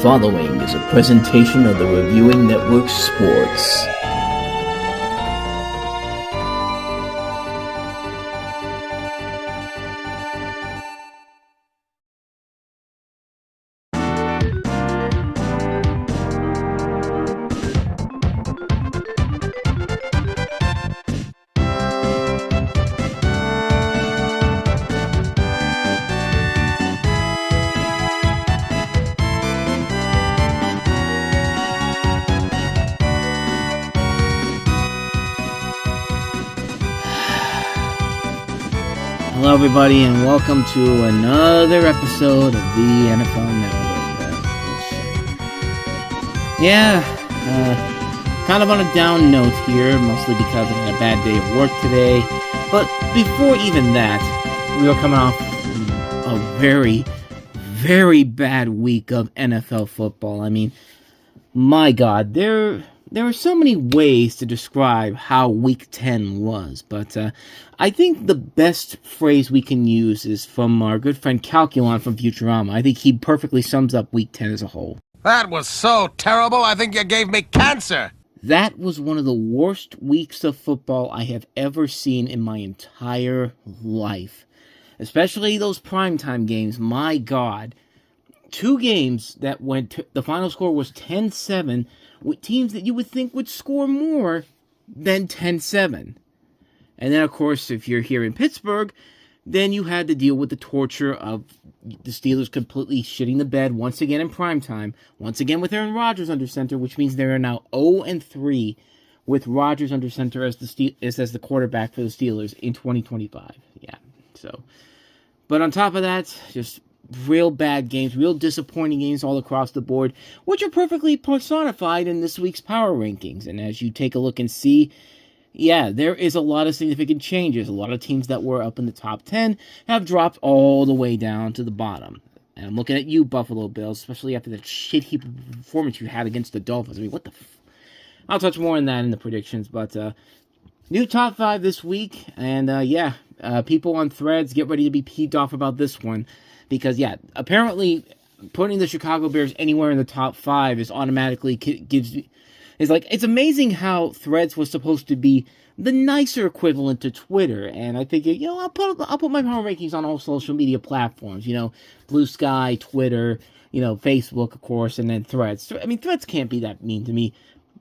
following is a presentation of the Reviewing Network Sports. Hello everybody and welcome to another episode of the NFL Network. Kind of on a down note here, mostly because I had a bad day at work today. But before even that, we are coming off a very, very bad week of NFL football. I mean, my God, there are so many ways to describe how Week 10 was, but I think the best phrase we can use is from our good friend Calculon from Futurama. I think he perfectly sums up Week 10 as a whole. That was so terrible, I think you gave me cancer! That was one of the worst weeks of football I have ever seen in my entire life. Especially those primetime games, my God. Two games that the final score was 10-7, with teams that you would think would score more than 10-7. And then, of course, if you're here in Pittsburgh, then you had to deal with the torture of the Steelers completely shitting the bed once again in primetime, once again with Aaron Rodgers under center, which means they are now 0-3 with Rodgers under center as the quarterback for the Steelers in 2025. Yeah, so. But on top of that, just real bad games, real disappointing games all across the board, which are perfectly personified in this week's power rankings. And as you take a look and see, yeah, there is a lot of significant changes. A lot of teams that were up in the top 10 have dropped all the way down to the bottom. And I'm looking at you, Buffalo Bills, especially after that shit heap performance you had against the Dolphins. I mean, what the I'll touch more on that in the predictions, but new top 5 this week. And people on Threads, get ready to be peeved off about this one. Because, apparently putting the Chicago Bears anywhere in the top 5 is automatically it's amazing how Threads was supposed to be the nicer equivalent to Twitter. And I figured, I'll put my power rankings on all social media platforms. Blue Sky, Twitter, Facebook, of course, and then Threads. I mean, Threads can't be that mean to me.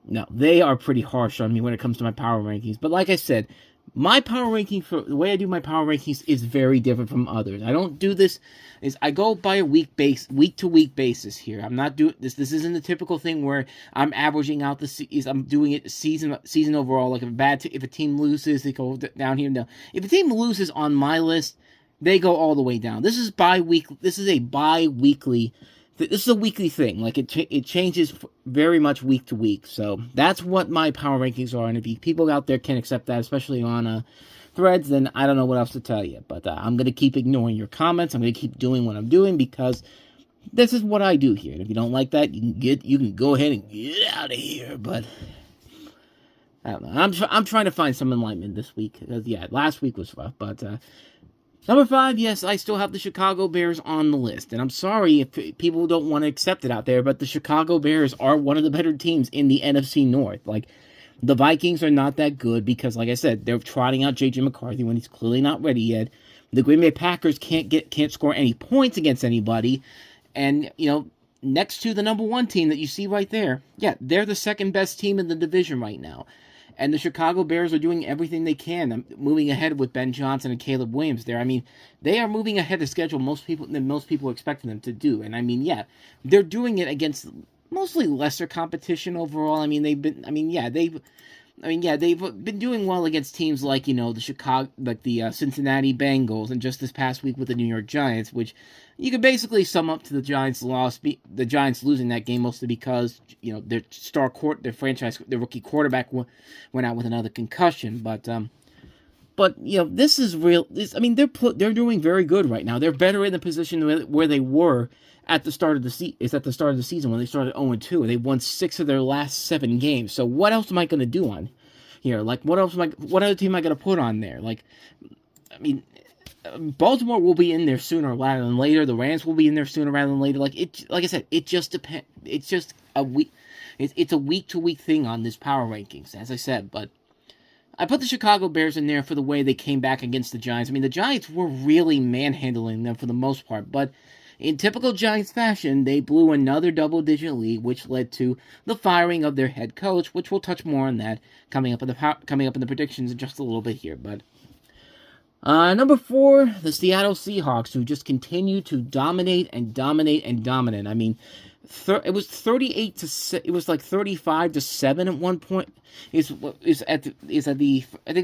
No, they are pretty harsh on me when it comes to my power rankings. But like I said, my power ranking, for the way I do my power rankings, is very different from others. I don't do this, I go by a week to week basis here. I'm not doing this. This isn't the typical thing where I'm averaging out I'm doing it season overall. Like if a team loses, they go down here. No, if a team loses on my list, they go all the way down. This is a bi-weekly. This is a weekly thing. Like it changes very much week to week. So that's what my power rankings are. And if people out there can't accept that, especially on Threads, then I don't know what else to tell you. But I'm going to keep ignoring your comments. I'm going to keep doing what I'm doing because this is what I do here. And if you don't like that, you can go ahead and get out of here. But I don't know. I'm trying to find some enlightenment this week because last week was rough. But number 5, yes, I still have the Chicago Bears on the list. And I'm sorry if people don't want to accept it out there, but the Chicago Bears are one of the better teams in the NFC North. Like, the Vikings are not that good because, like I said, they're trotting out J.J. McCarthy when he's clearly not ready yet. The Green Bay Packers can't score any points against anybody. And, next to the number 1 team that you see right there, they're the second best team in the division right now. And the Chicago Bears are doing everything they can, moving ahead with Ben Johnson and Caleb Williams there. I mean, they are moving ahead of schedule than most people expected them to do. And I mean, they're doing it against mostly lesser competition overall. I mean, they've been doing well against teams like, the Cincinnati Bengals, and just this past week with the New York Giants, which you could basically sum up to the Giants' loss, the Giants losing that game mostly because, their rookie quarterback went out with another concussion. But this is real. They're doing very good right now. They're better in the position where they were at the start of the season when they started 0-2. They won 6 of their last 7 games. So what else am I going to do on here? Like, what other team am I going to put on there? Like, I mean, Baltimore will be in there sooner rather than later. The Rams will be in there sooner rather than later. Like I said, it just depends. It's just a week. It's a week-to-week thing on this power rankings, as I said. But I put the Chicago Bears in there for the way they came back against the Giants. I mean, the Giants were really manhandling them for the most part, but in typical Giants fashion, they blew another double-digit lead, which led to the firing of their head coach, which we'll touch more on that coming up in the predictions in just a little bit here. But number 4, the Seattle Seahawks, who just continue to dominate and dominate and dominate. I mean, it was 38 to it was like 35 to 7 at one point. I think it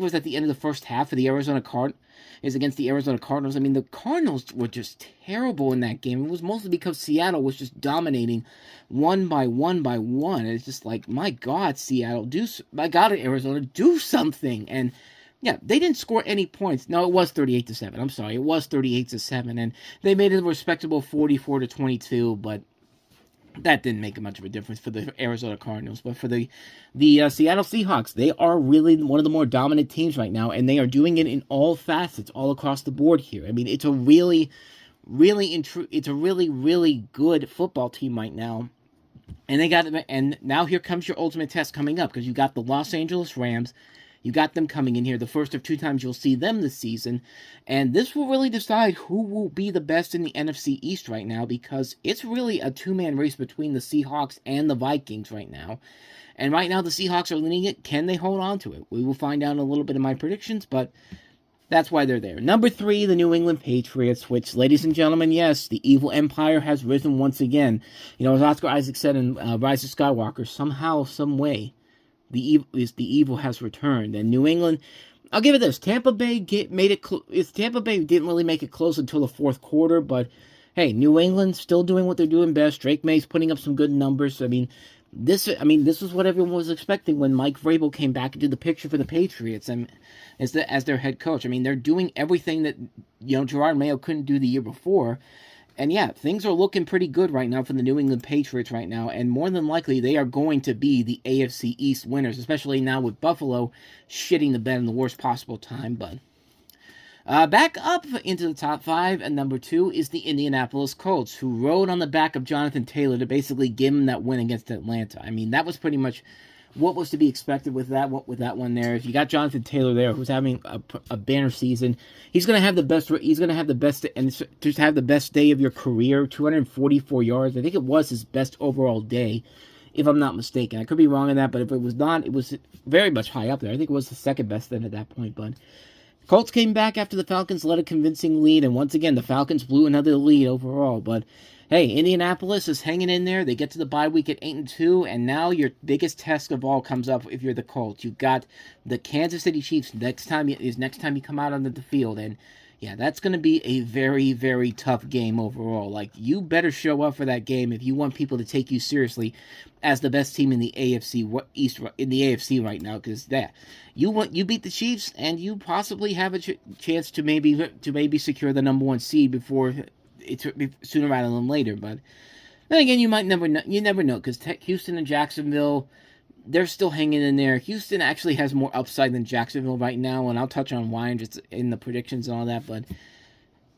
was at the end of the first half of the against the Arizona Cardinals. I mean, the Cardinals were just terrible in that game. It was mostly because Seattle was just dominating one by one by one. It's just like, my God, Seattle, Arizona, do something. And yeah, they didn't score any points. No, it was 38 to 7. I'm sorry, it was 38 to 7, and they made it a respectable 44 to 22, but that didn't make much of a difference for the Arizona Cardinals. But for the Seattle Seahawks, they are really one of the more dominant teams right now, and they are doing it in all facets, all across the board here. I mean, it's a really good football team right now. And now here comes your ultimate test coming up, because you got the Los Angeles Rams. You got them coming in here, the first of 2 times you'll see them this season. And this will really decide who will be the best in the NFC East right now, because it's really a 2-man race between the Seahawks and the Vikings right now. And right now the Seahawks are leading it. Can they hold on to it? We will find out in a little bit of my predictions, but that's why they're there. Number 3, the New England Patriots, which, ladies and gentlemen, yes, the evil empire has risen once again. You know, as Oscar Isaac said in Rise of Skywalker, somehow, some way, the evil has returned. And New England, I'll give it this: Tampa Bay made it. Tampa Bay didn't really make it close until the fourth quarter, but hey, New England still doing what they're doing best. Drake May's putting up some good numbers. I mean, this was what everyone was expecting when Mike Vrabel came back into the picture for the Patriots and as their head coach. I mean, they're doing everything that Gerard Mayo couldn't do the year before. And yeah, things are looking pretty good right now for the New England Patriots right now, and more than likely they are going to be the AFC East winners, especially now with Buffalo shitting the bed in the worst possible time. But back up into the top 5, and number 2 is the Indianapolis Colts, who rode on the back of Jonathan Taylor to basically give him that win against Atlanta. I mean, that was pretty much what was to be expected with that one there. If you got Jonathan Taylor there, who's having a banner season, he's going to have the best. He's going to have the best, and just have the best day of your career. 244 yards. I think it was his best overall day, if I'm not mistaken. I could be wrong on that, but if it was not, it was very much high up there. I think it was the second best then at that point. But Colts came back after the Falcons led a convincing lead, and once again the Falcons blew another lead overall. But hey, Indianapolis is hanging in there. They get to the bye week at 8-2, and now your biggest test of all comes up if you're the Colts. You've got the Kansas City Chiefs next time you come out onto the field, and yeah, that's going to be a very, very tough game overall. Like, you better show up for that game if you want people to take you seriously as the best team in the AFC East right now, because you beat the Chiefs and you possibly have a chance to maybe secure the number 1 seed before sooner rather than later. But then again, you never know, because Houston and Jacksonville, they're still hanging in there. Houston actually has more upside than Jacksonville right now, and I'll touch on why just in the predictions and all that. But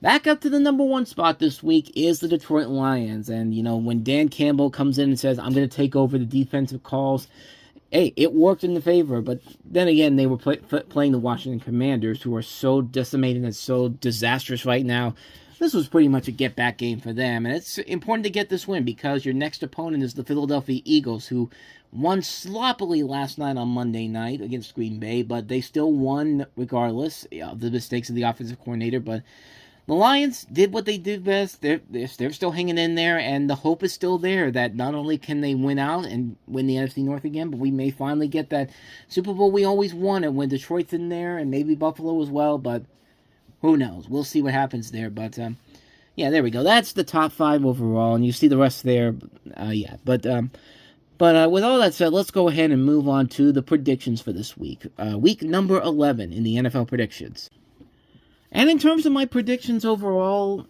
back up to the number 1 spot this week is the Detroit Lions. And when Dan Campbell comes in and says, I'm going to take over the defensive calls, hey, it worked in the favor. But then again, they were playing the Washington Commanders, who are so decimated and so disastrous right now. This was pretty much a get-back game for them, and it's important to get this win because your next opponent is the Philadelphia Eagles, who won sloppily last night on Monday night against Green Bay, but they still won regardless of the mistakes of the offensive coordinator. But the Lions did what they did best. They're still hanging in there, and the hope is still there that not only can they win out and win the NFC North again, but we may finally get that Super Bowl we always wanted when Detroit's in there, and maybe Buffalo as well, but who knows? We'll see what happens there. But yeah, there we go. That's the top 5 overall, and you see the rest there. Yeah, but with all that said, let's go ahead and move on to the predictions for this week. Week number 11 in the NFL predictions. And in terms of my predictions overall,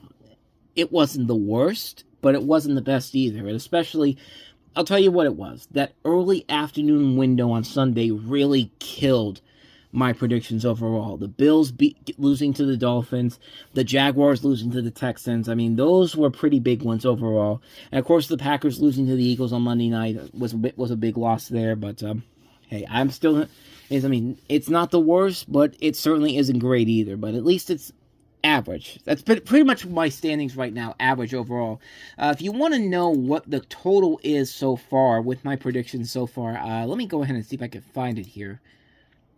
it wasn't the worst, but it wasn't the best either. And especially, I'll tell you what it was. That early afternoon window on Sunday really killed my predictions overall. The Bills losing to the Dolphins, the Jaguars losing to the Texans. I mean, those were pretty big ones overall. And of course, the Packers losing to the Eagles on Monday night was a big loss there. But hey, I'm still. I mean, it's not the worst, but it certainly isn't great either. But at least it's average. That's pretty much my standings right now, average overall. If you want to know what the total is so far with my predictions so far, let me go ahead and see if I can find it here.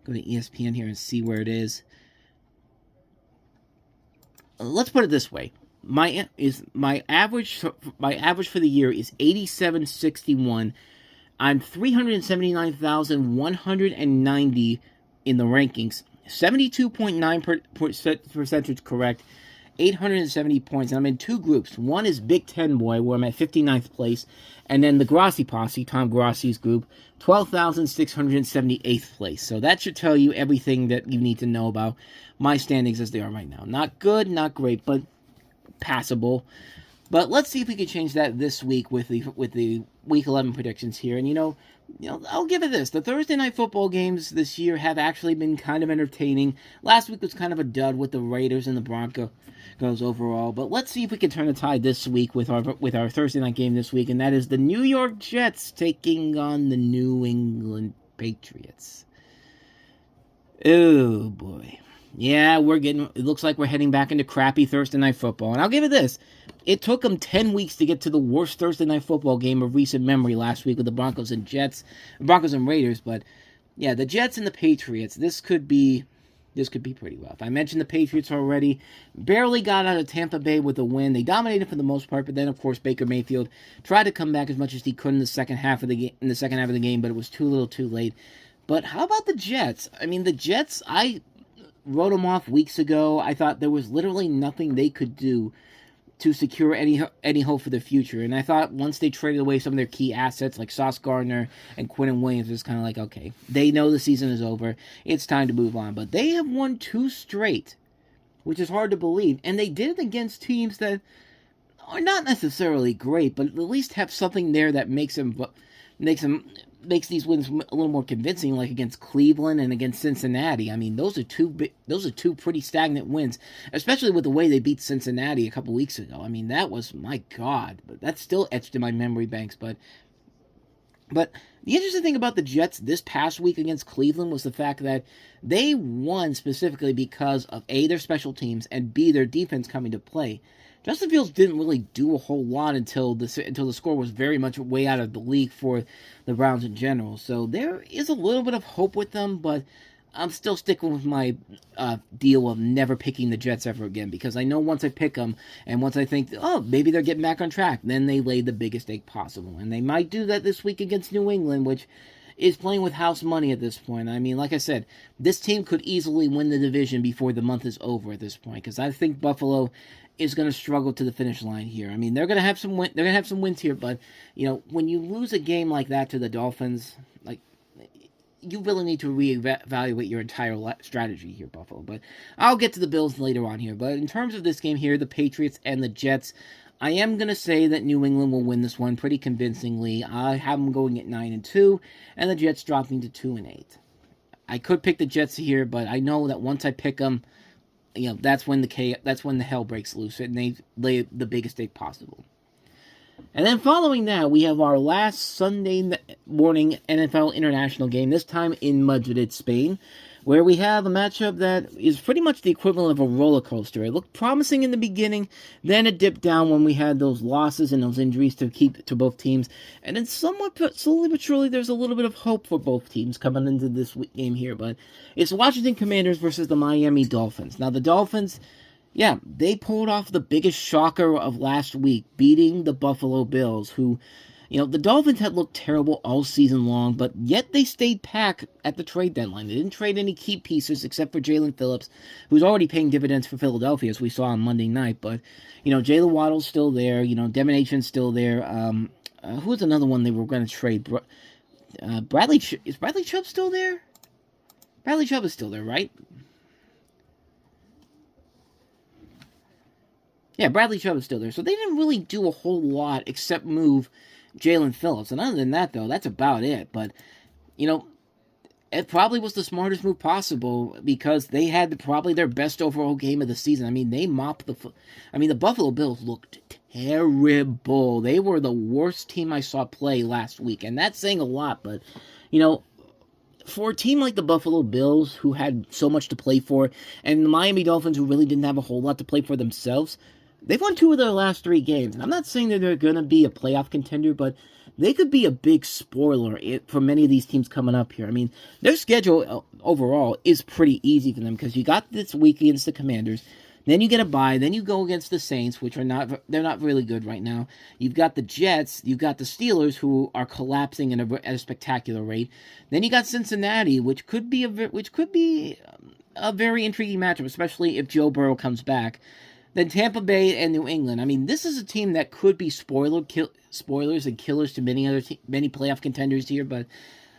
Go to ESPN here and see where it is. Let's put it this way: my average for the year is 87.61. I'm 379,190 in the rankings. 72.9% percentage correct. 870 points. And I'm in two groups. One is Big Ten Boy, where I'm at 59th place. And then the Grossi Posse, Tom Grossi's group, 12,678th place. So that should tell you everything that you need to know about my standings as they are right now. Not good, not great, but passable. But let's see if we can change that this week with the Week 11 predictions here. And I'll give it this: the Thursday night football games this year have actually been kind of entertaining. Last week was kind of a dud with the Raiders and the Broncos overall. But let's see if we can turn the tide this week with our Thursday night game this week, and that is the New York Jets taking on the New England Patriots. Oh boy. Yeah, it looks like we're heading back into crappy Thursday night football. And I'll give it this: it took them 10 weeks to get to the worst Thursday night football game of recent memory last week with the Broncos and Raiders. But yeah, the Jets and the Patriots, this could be pretty rough. I mentioned the Patriots already. Barely got out of Tampa Bay with a win. They dominated for the most part, but then of course Baker Mayfield tried to come back as much as he could in the second half of the game, but it was too little, too late. But how about the Jets? I mean, the Jets, I wrote them off weeks ago. I thought there was literally nothing they could do to secure any hope for the future. And I thought once they traded away some of their key assets like Sauce Gardner and Quinnen Williams, it was kind of like, okay, they know the season is over. It's time to move on. But they have won 2 straight, which is hard to believe. And they did it against teams that are not necessarily great, but at least have something there that makes these wins a little more convincing, like against Cleveland and against Cincinnati. I mean, those are two pretty stagnant wins, especially with the way they beat Cincinnati a couple weeks ago. I mean, that was, my God, but that's still etched in my memory banks. But the interesting thing about the Jets this past week against Cleveland was the fact that they won specifically because of A, their special teams, and B, their defense coming to play. Justin Fields didn't really do a whole lot until the score was very much way out of the league for the Browns in general. So there is a little bit of hope with them, but I'm still sticking with my deal of never picking the Jets ever again, because I know once I pick them and once I think, oh, maybe they're getting back on track, then they lay the biggest egg possible. And they might do that this week against New England, which is playing with house money at this point. I mean, like I said, this team could easily win the division before the month is over at this point, because I think Buffalo is going to struggle to the finish line here. I mean, they're going to have some wins here, but when you lose a game like that to the Dolphins, like, you really need to reevaluate your entire strategy here, Buffalo. But I'll get to the Bills later on here. But in terms of this game here, the Patriots and the Jets, I am going to say that New England will win this one pretty convincingly. I have them going at 9-2, and the Jets dropping to 2-8. I could pick the Jets here, but I know that once I pick them, that's when the hell breaks loose, and they lay the biggest egg possible. And then following that, we have our last Sunday morning NFL international game, this time in Madrid, Spain, where we have a matchup that is pretty much the equivalent of a roller coaster. It looked promising in the beginning, then it dipped down when we had those losses and those injuries to both teams, and then somewhat slowly but surely there's a little bit of hope for both teams coming into this game here. But it's Washington Commanders versus the Miami Dolphins. Now the Dolphins, yeah, they pulled off the biggest shocker of last week, beating the Buffalo Bills, who, the Dolphins had looked terrible all season long, but yet they stayed packed at the trade deadline. They didn't trade any key pieces except for Jalen Phillips, who's already paying dividends for Philadelphia, as we saw on Monday night. But, Jalen Waddle's still there. Devin Achane's still there. Who's another one they were going to trade? Is Bradley Chubb still there? Bradley Chubb is still there, right? Yeah, Bradley Chubb is still there. So they didn't really do a whole lot except move Jalen Phillips. And other than that, though, that's about it. But, it probably was the smartest move possible because they had probably their best overall game of the season. I mean, they mopped the Buffalo Bills looked terrible. They were the worst team I saw play last week, and that's saying a lot, but, you know, for a team like the Buffalo Bills, who had so much to play for, and the Miami Dolphins, who really didn't have a whole lot to play for themselves, they've won 2 of their last 3 games. And I'm not saying that they're going to be a playoff contender, but they could be a big spoiler for many of these teams coming up here. I mean, their schedule overall is pretty easy for them because you got this week against the Commanders. Then you get a bye. Then you go against the Saints, which they're not really good right now. You've got the Jets. You've got the Steelers, who are collapsing at a spectacular rate. Then you got Cincinnati, which could be a very intriguing matchup, especially if Joe Burrow comes back. Then Tampa Bay and New England. I mean, this is a team that could be spoilers and killers to many many playoff contenders here. But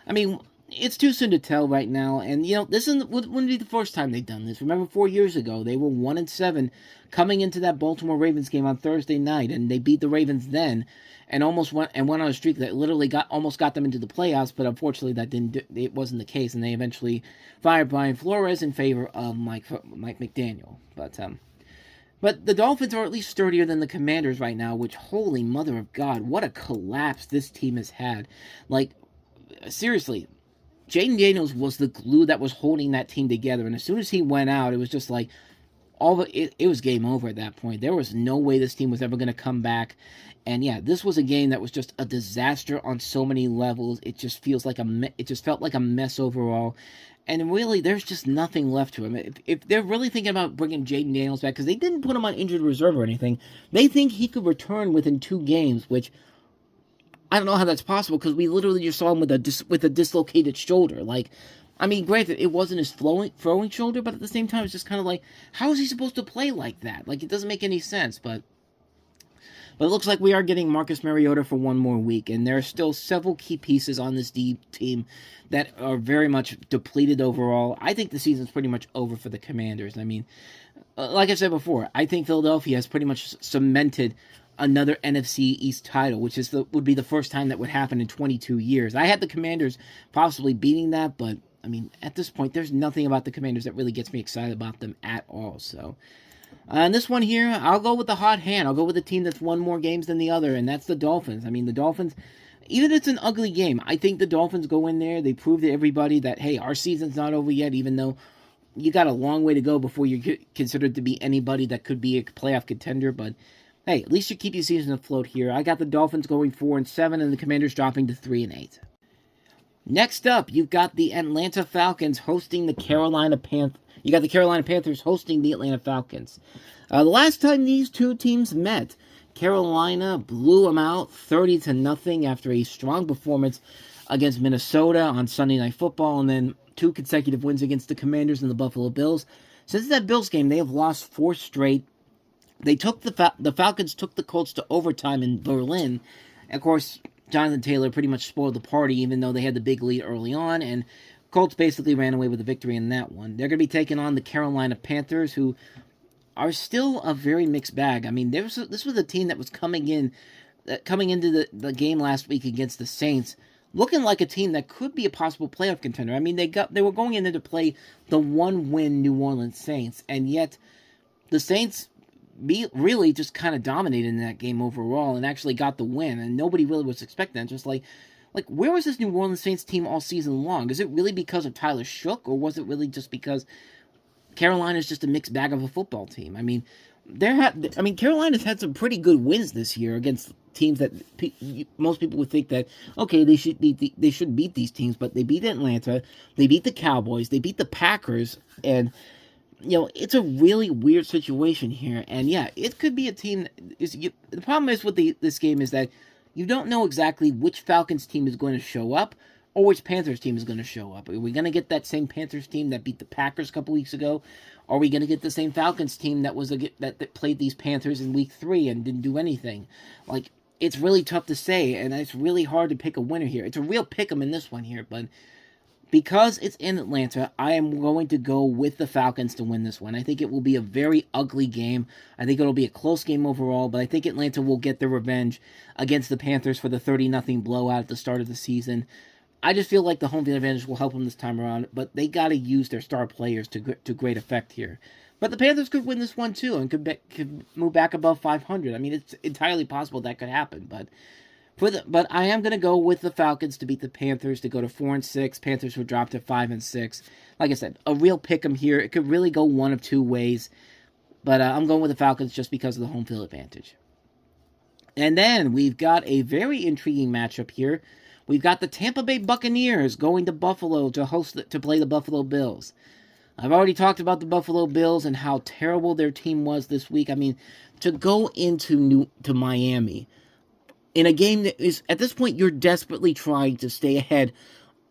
I mean, it's too soon to tell right now. And you know, this wouldn't be the first time they've done this. Remember, 4 years ago they were 1-7 coming into that Baltimore Ravens game on Thursday night, and they beat the Ravens then, and almost went on a streak that literally almost got them into the playoffs. But unfortunately, it wasn't the case, and they eventually fired Brian Flores in favor of Mike McDaniel. But the Dolphins are at least sturdier than the Commanders right now, which, holy mother of God, what a collapse this team has had. Like, seriously, Jaden Daniels was the glue that was holding that team together, and as soon as he went out, it was just like, it was game over at that point. There was no way this team was ever going to come back. And yeah, this was a game that was just a disaster on so many levels. It just felt like a mess overall. And really, there's just nothing left to him. If they're really thinking about bringing Jaden Daniels back, because they didn't put him on injured reserve or anything, they think he could return within 2 games, which I don't know how that's possible, because we literally just saw him with a dislocated shoulder. Like, I mean, granted, it wasn't his throwing shoulder, but at the same time, it's just kind of like, how is he supposed to play like that? Like, it doesn't make any sense, but it looks like we are getting Marcus Mariota for 1 more week, and there are still several key pieces on this team that are very much depleted overall. I think the season's pretty much over for the Commanders. I mean, like I said before, I think Philadelphia has pretty much cemented another NFC East title, which would be the first time that would happen in 22 years. I had the Commanders possibly beating that, but, I mean, at this point, there's nothing about the Commanders that really gets me excited about them at all, so... And this one here, I'll go with the hot hand. I'll go with the team that's won more games than the other, and that's the Dolphins. I mean, the Dolphins, even if it's an ugly game, I think the Dolphins go in there. They prove to everybody that, hey, our season's not over yet, even though you got a long way to go before you're considered to be anybody that could be a playoff contender. But, hey, at least you keep your season afloat here. I got the Dolphins going 4-7, and the Commanders dropping to 3-8. Next up, you've got the Atlanta Falcons hosting the Carolina Panthers. You got the Carolina Panthers hosting the Atlanta Falcons. The last time these two teams met, Carolina blew them out 30-0 after a strong performance against Minnesota on Sunday Night Football, and then 2 consecutive wins against the Commanders and the Buffalo Bills. Since that Bills game, they have lost 4 straight. They took the Falcons took the Colts to overtime in Berlin. Of course, Jonathan Taylor pretty much spoiled the party, even though they had the big lead early on, and Colts basically ran away with the victory in that one. They're going to be taking on the Carolina Panthers, who are still a very mixed bag. I mean, this was a team that was coming into the game last week against the Saints, looking like a team that could be a possible playoff contender. I mean, they were going in there to play the 1-win New Orleans Saints, and yet the Saints really just kind of dominated in that game overall and actually got the win, and nobody really was expecting that. Just like, where was this New Orleans Saints team all season long? Is it really because of Tyler Shook, or was it really just because Carolina's just a mixed bag of a football team? I mean, Carolina's had some pretty good wins this year against teams that most people would think that, okay, they should beat these teams, but they beat Atlanta, they beat the Cowboys, they beat the Packers, and you know, it's a really weird situation here. And yeah, it could be a team. The problem is with this game is that you don't know exactly which Falcons team is going to show up or which Panthers team is going to show up. Are we going to get that same Panthers team that beat the Packers a couple weeks ago? Or are we going to get the same Falcons team that played these Panthers in week 3 and didn't do anything? Like, it's really tough to say, and it's really hard to pick a winner here. It's a real pick 'em in this one here, but because it's in Atlanta, I am going to go with the Falcons to win this one. I think it will be a very ugly game. I think it'll be a close game overall, but I think Atlanta will get their revenge against the Panthers for the 30-0 blowout at the start of the season. I just feel like the home field advantage will help them this time around, but they got to use their star players to great effect here. But the Panthers could win this one too and could move back above 500. I mean, it's entirely possible that could happen. But I am going to go with the Falcons to beat the Panthers to go to 4-6. Panthers would drop to 5-6. Like I said, a real pick 'em here. It could really go one of two ways. But I'm going with the Falcons just because of the home field advantage. And then we've got a very intriguing matchup here. We've got the Tampa Bay Buccaneers going to Buffalo to play the Buffalo Bills. I've already talked about the Buffalo Bills and how terrible their team was this week. I mean, to go into Miami in a game that is, at this point, you're desperately trying to stay ahead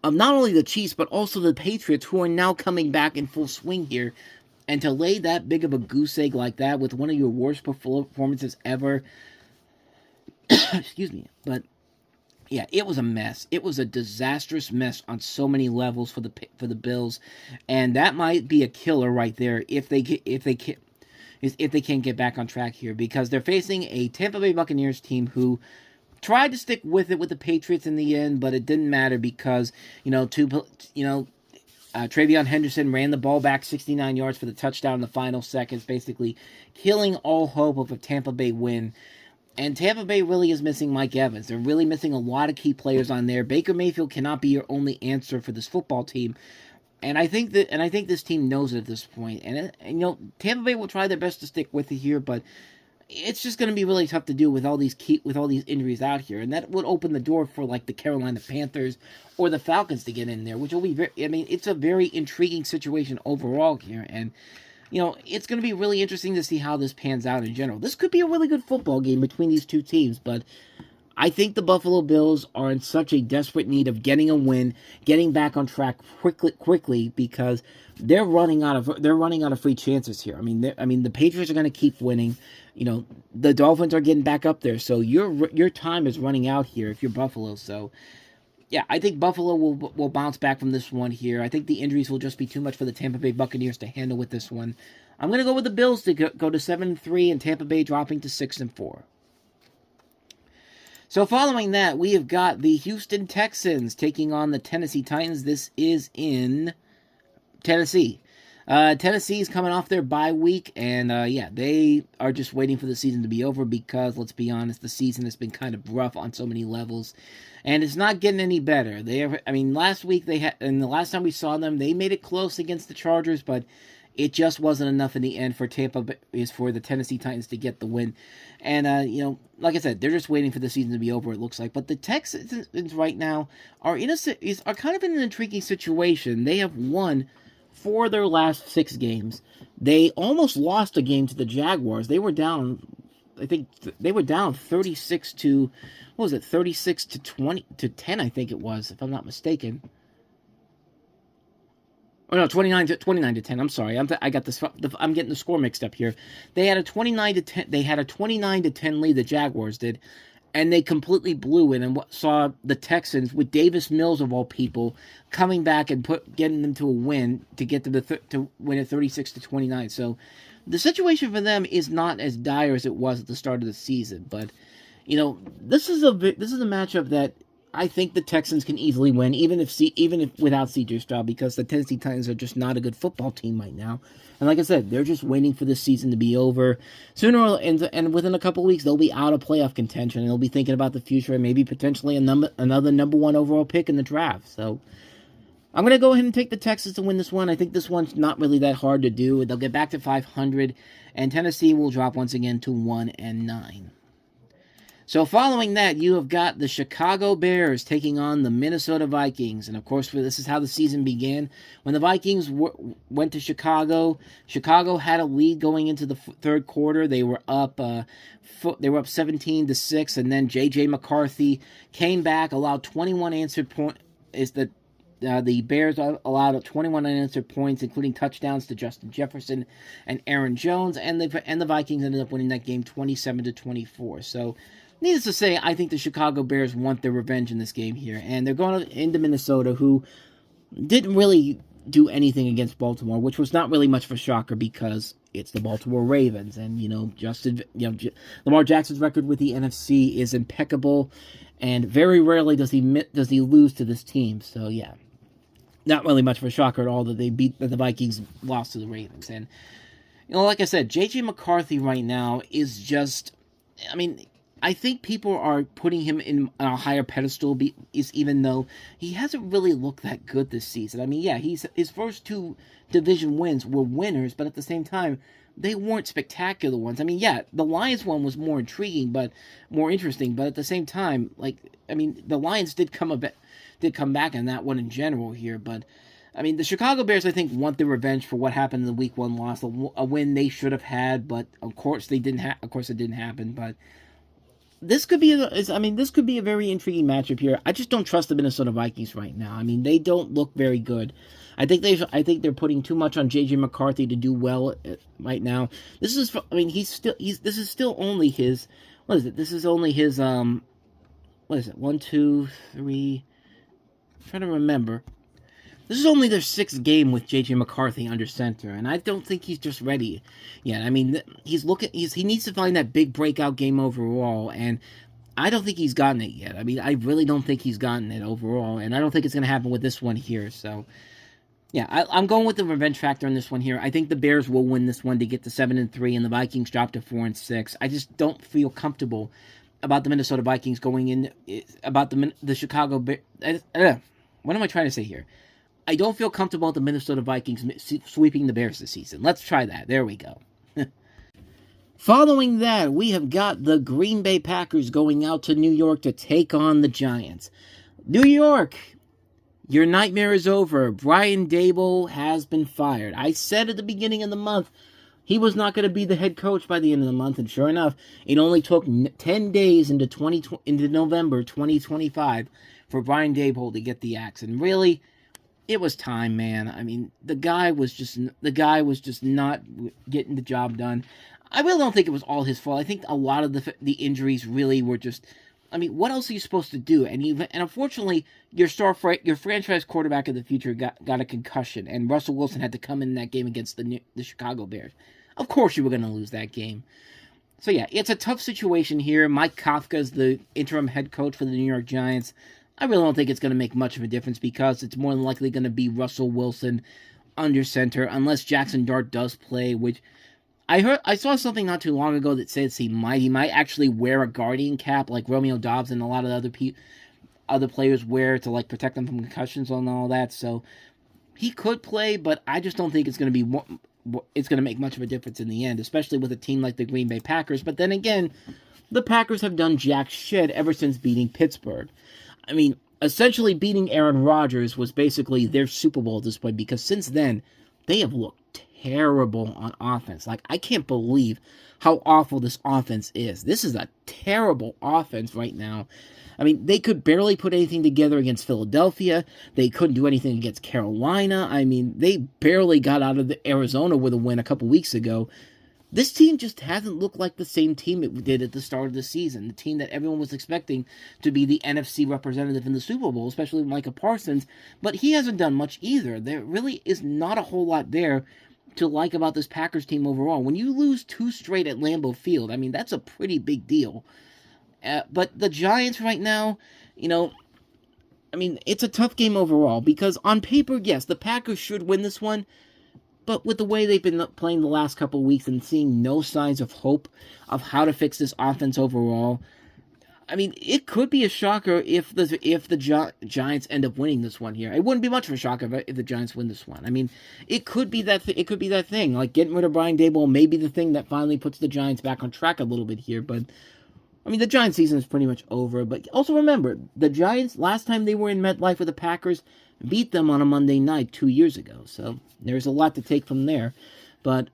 of not only the Chiefs, but also the Patriots, who are now coming back in full swing here. And to lay that big of a goose egg like that with one of your worst performances ever, excuse me, but yeah, it was a mess. It was a disastrous mess on so many levels for the Bills, and that might be a killer right there if they can't get back on track here, because they're facing a Tampa Bay Buccaneers team who tried to stick with it with the Patriots in the end, but it didn't matter because Travion Henderson ran the ball back 69 yards for the touchdown in the final seconds, basically killing all hope of a Tampa Bay win. And Tampa Bay really is missing Mike Evans. They're really missing a lot of key players on there. Baker Mayfield cannot be your only answer for this football team. And I think this team knows it at this point. And Tampa Bay will try their best to stick with it here, but it's just going to be really tough to do with all these injuries out here. And that would open the door for like the Carolina Panthers or the Falcons to get in there, which will be it's a very intriguing situation overall here. And it's going to be really interesting to see how this pans out in general. This could be a really good football game between these two teams, but I think the Buffalo Bills are in such a desperate need of getting a win, getting back on track quickly, because they're running out of free chances here. I mean, the Patriots are going to keep winning. The Dolphins are getting back up there, so your time is running out here if you're Buffalo. So yeah, I think Buffalo will bounce back from this one here. I think the injuries will just be too much for the Tampa Bay Buccaneers to handle with this one. I'm going to go with the Bills to go to 7-3 and Tampa Bay dropping to 6-4. So following that, we have got the Houston Texans taking on the Tennessee Titans. This is in Tennessee. Tennessee is coming off their bye week, and they are just waiting for the season to be over because, let's be honest, the season has been kind of rough on so many levels, and it's not getting any better. Last week and the last time we saw them, they made it close against the Chargers, but it just wasn't enough in the end for the Tennessee Titans to get the win. And like I said, they're just waiting for the season to be over, it looks like. But the Texans right now are kind of in an intriguing situation. They have won 4 of their last 6 games. They almost lost a game to the Jaguars. They were down, I think they were down 36 to 20 to 10, I think it was, if I'm not mistaken. Oh no, 29 to 10. I'm sorry. I'm getting the score mixed up here. They had a 29 to 10. They had a 29 to 10 lead. The Jaguars did, and they completely blew it. And saw the Texans with Davis Mills of all people coming back and getting them to a win to get them to win at 36 to 29. So the situation for them is not as dire as it was at the start of the season. But this is a matchup that I think the Texans can easily win, even if without C.J. Stroud, because the Tennessee Titans are just not a good football team right now. And like I said, they're just waiting for this season to be over. And within a couple of weeks, they'll be out of playoff contention, and they'll be thinking about the future and maybe potentially another number 1 overall pick in the draft. So I'm going to go ahead and take the Texans to win this one. I think this one's not really that hard to do. They'll get back to 500, and Tennessee will drop once again to 1-9. So following that, you have got the Chicago Bears taking on the Minnesota Vikings. And of course, this is how the season began. When the Vikings went to Chicago, Chicago had a lead going into the third quarter. They were up 17-6, and then J.J. McCarthy came back, allowed 21 answered points. The Bears allowed 21 unanswered points, including touchdowns to Justin Jefferson and Aaron Jones, and the Vikings ended up winning that game 27-24. So, needless to say, I think the Chicago Bears want their revenge in this game here, and they're going into Minnesota, who didn't really do anything against Baltimore, which was not really much of a shocker because it's the Baltimore Ravens, and Lamar Jackson's record with the NFC is impeccable, and very rarely does he lose to this team. So yeah, not really much of a shocker at all that the Vikings lost to the Ravens. And like I said, JJ McCarthy right now is just, I think people are putting him in a higher pedestal, even though he hasn't really looked that good this season. His first 2 division wins were winners, but at the same time, they weren't spectacular ones. The Lions one was more intriguing, but more interesting. But at the same time, the Lions did come back in that one in general here. But the Chicago Bears, I think, want their revenge for what happened in the Week 1 loss, a win they should have had, but of course they didn't. Of course, it didn't happen, but. This could be a very intriguing matchup here. I just don't trust the Minnesota Vikings right now. They don't look very good. I think they're putting too much on JJ McCarthy to do well right now. This is still only his, what is it? This is only his 1, 2, 3. I'm trying to remember. This is only their 6th game with J.J. McCarthy under center, and I don't think he's just ready yet. He needs to find that big breakout game overall, and I don't think he's gotten it yet. I really don't think he's gotten it overall, and I don't think it's going to happen with this one here. So, yeah, I'm going with the revenge factor in this one here. I think the Bears will win this one to get to 7-3, and the Vikings drop to 4-6. I just don't feel comfortable about the Minnesota Vikings going in, about the Chicago Bears. What am I trying to say here? I don't feel comfortable with the Minnesota Vikings sweeping the Bears this season. Let's try that. There we go. Following that, we have got the Green Bay Packers going out to New York to take on the Giants. New York, your nightmare is over. Brian Daboll has been fired. I said at the beginning of the month he was not going to be the head coach by the end of the month, and sure enough, it only took 10 days into November 2025 for Brian Daboll to get the axe. And really, it was time, man. The guy was just not getting the job done. I really don't think it was all his fault. I think a lot of the injuries really were just. What else are you supposed to do? And unfortunately, your franchise quarterback of the future got a concussion, and Russell Wilson had to come in that game against the Chicago Bears. Of course, you were going to lose that game. So yeah, it's a tough situation here. Mike Kafka is the interim head coach for the New York Giants. I really don't think it's going to make much of a difference because it's more than likely going to be Russell Wilson under center unless Jackson Dart does play, which I saw something not too long ago that says he might actually wear a guardian cap like Romeo Doubs and a lot of other players wear to protect them from concussions and all that. So he could play, but I just don't think it's going to make much of a difference in the end, especially with a team like the Green Bay Packers. But then again, the Packers have done jack shit ever since beating Pittsburgh. Essentially beating Aaron Rodgers was basically their Super Bowl at this point because since then, they have looked terrible on offense. I can't believe how awful this offense is. This is a terrible offense right now. They could barely put anything together against Philadelphia. They couldn't do anything against Carolina. They barely got out of Arizona with a win a couple weeks ago. This team just hasn't looked like the same team it did at the start of the season. The team that everyone was expecting to be the NFC representative in the Super Bowl, especially Micah Parsons. But he hasn't done much either. There really is not a whole lot there to like about this Packers team overall. When you lose 2 straight at Lambeau Field, that's a pretty big deal. But the Giants right now, it's a tough game overall because on paper, yes, the Packers should win this one. But with the way they've been playing the last couple of weeks and seeing no signs of hope of how to fix this offense overall, it could be a shocker if the Giants end up winning this one here. It wouldn't be much of a shocker if the Giants win this one. It could be that thing. Getting rid of Brian Daboll may be the thing that finally puts the Giants back on track a little bit here. But the Giants season is pretty much over. But also remember, the Giants, last time they were in MetLife with the Packers, beat them on a Monday night 2 years ago. So there's a lot to take from there. But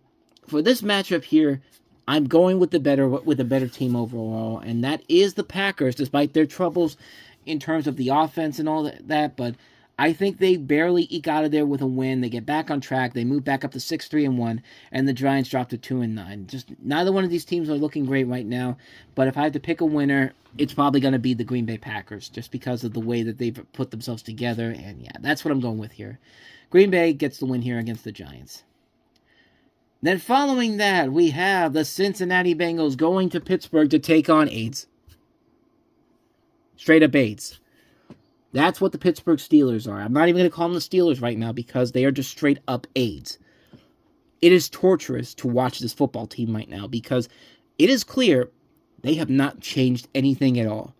for this matchup here, I'm going with the better team overall, and that is the Packers, despite their troubles in terms of the offense and all that. But I think they barely eke out of there with a win. They get back on track. They move back up to 6-3-1, and the Giants drop to 2-9. Just neither one of these teams are looking great right now. But if I had to pick a winner, it's probably going to be the Green Bay Packers, just because of the way that they've put themselves together. And yeah, that's what I'm going with here. Green Bay gets the win here against the Giants. Then following that, we have the Cincinnati Bengals going to Pittsburgh to take on AIDS. Straight up AIDS. That's what the Pittsburgh Steelers are. I'm not even going to call them the Steelers right now because they are just straight up AIDS. It is torturous to watch this football team right now because it is clear they have not changed anything at all.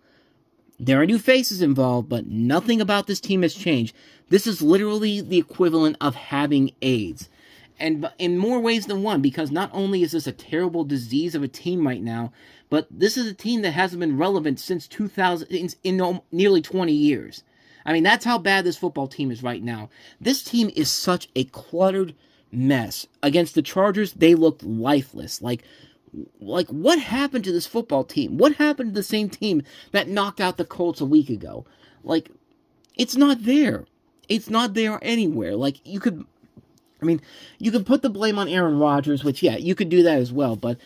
There are new faces involved, but nothing about this team has changed. This is literally the equivalent of having AIDS. And in more ways than one, because not only is this a terrible disease of a team right now, but this is a team that hasn't been relevant since 2000, in nearly 20 years. I mean, that's how bad this football team is right now. This team is such a cluttered mess. Against the Chargers, they looked lifeless. Like what happened to this football team? What happened to the same team that knocked out the Colts a week ago? Like, it's not there. It's not there anywhere. Like, you could put the blame on Aaron Rodgers, which, yeah, you could do that as well, but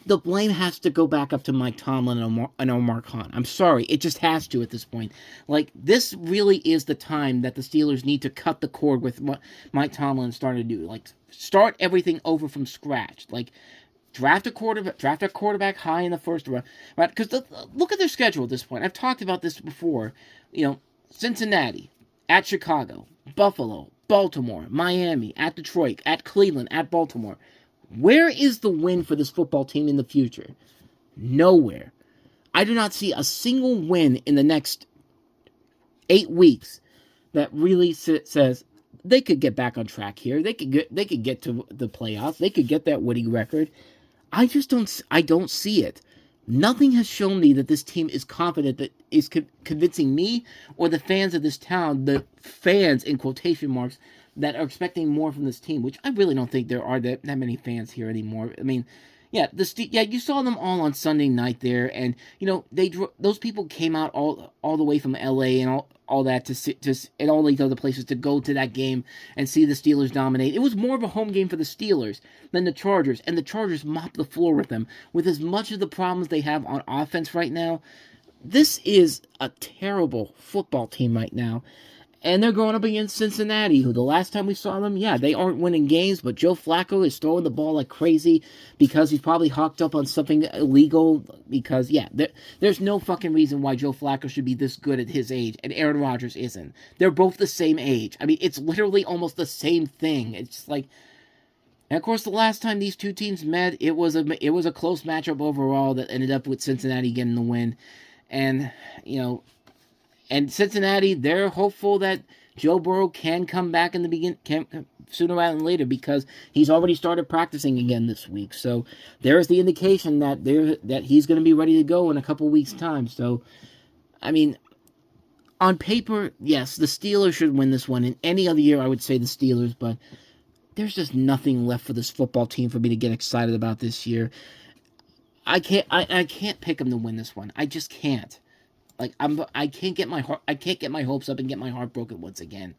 the blame has to go back up to Mike Tomlin and Omar Khan. I'm sorry, it just has to at this point. Like, this really is the time that the Steelers need to cut the cord with what Mike Tomlin started to do. Like, start everything over from scratch. Like, draft a quarterback high in the first round. Right? Because look at their schedule at this point. I've talked about this before. You know, Cincinnati, at Chicago, Buffalo, Baltimore, Miami, at Detroit, at Cleveland, at Baltimore. Where is the win for this football team in the future? Nowhere. I do not see a single win in the next 8 weeks that really says they could get back on track here. They could get to the playoffs. They could get that winning record. I don't see it. Nothing has shown me that this team is confident, that is convincing me or the fans of this town, the fans in quotation marks, that are expecting more from this team, which I really don't think there are that many fans here anymore. I mean, yeah, you saw them all on Sunday night there, and you know those people came out all the way from L.A. and all that and all these other places to go to that game and see the Steelers dominate. It was more of a home game for the Steelers than the Chargers, and the Chargers mopped the floor with them. With as much of the problems they have on offense right now, this is a terrible football team right now. And they're going up against Cincinnati, who the last time we saw them, yeah, they aren't winning games, but Joe Flacco is throwing the ball like crazy because he's probably hawked up on something illegal. Because, yeah, there's no fucking reason why Joe Flacco should be this good at his age, and Aaron Rodgers isn't. They're both the same age. I mean, it's literally almost the same thing. It's just like... And, of course, the last time these two teams met, it was a close matchup overall that ended up with Cincinnati getting the win. And, you know... And Cincinnati, they're hopeful that Joe Burrow can come back in the sooner rather than later because he's already started practicing again this week. So there's the indication that he's going to be ready to go in a couple weeks' time. So, I mean, on paper, yes, the Steelers should win this one. In any other year, I would say the Steelers, but there's just nothing left for this football team for me to get excited about this year. I can't pick them to win this one. I just can't. Like I can't get my hopes up and get my heart broken once again.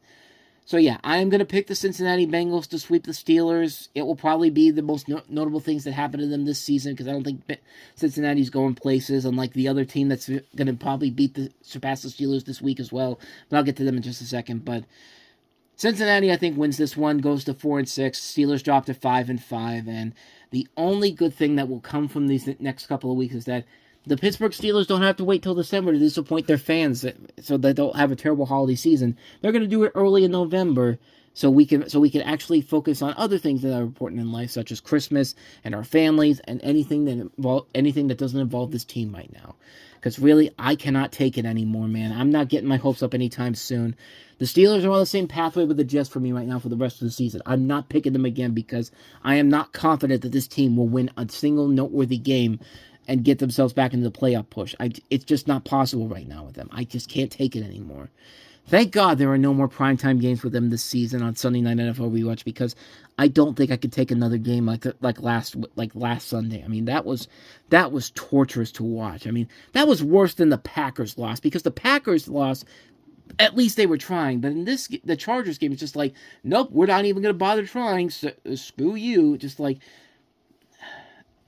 So yeah, I am gonna pick the Cincinnati Bengals to sweep the Steelers. It will probably be the most notable things that happen to them this season because I don't think Cincinnati's going places. Unlike the other team that's gonna probably surpass the Steelers this week as well. But I'll get to them in just a second. But Cincinnati, I think, wins this one, goes to 4-6. Steelers drop to 5-5, and the only good thing that will come from these next couple of weeks is that the Pittsburgh Steelers don't have to wait till December to disappoint their fans so that they'll have a terrible holiday season. They're going to do it early in November so we can actually focus on other things that are important in life, such as Christmas and our families and anything that doesn't involve this team right now. Because really, I cannot take it anymore, man. I'm not getting my hopes up anytime soon. The Steelers are on the same pathway with the Jets for me right now for the rest of the season. I'm not picking them again because I am not confident that this team will win a single noteworthy game and get themselves back into the playoff push. It's just not possible right now with them. I just can't take it anymore. Thank God there are no more primetime games with them this season on Sunday Night NFL Rewatch because I don't think I could take another game like last Sunday. I mean, that was torturous to watch. I mean, that was worse than the Packers loss because the Packers loss at least they were trying. But in the Chargers game, it's just like, nope, we're not even going to bother trying. So, screw you. Just like,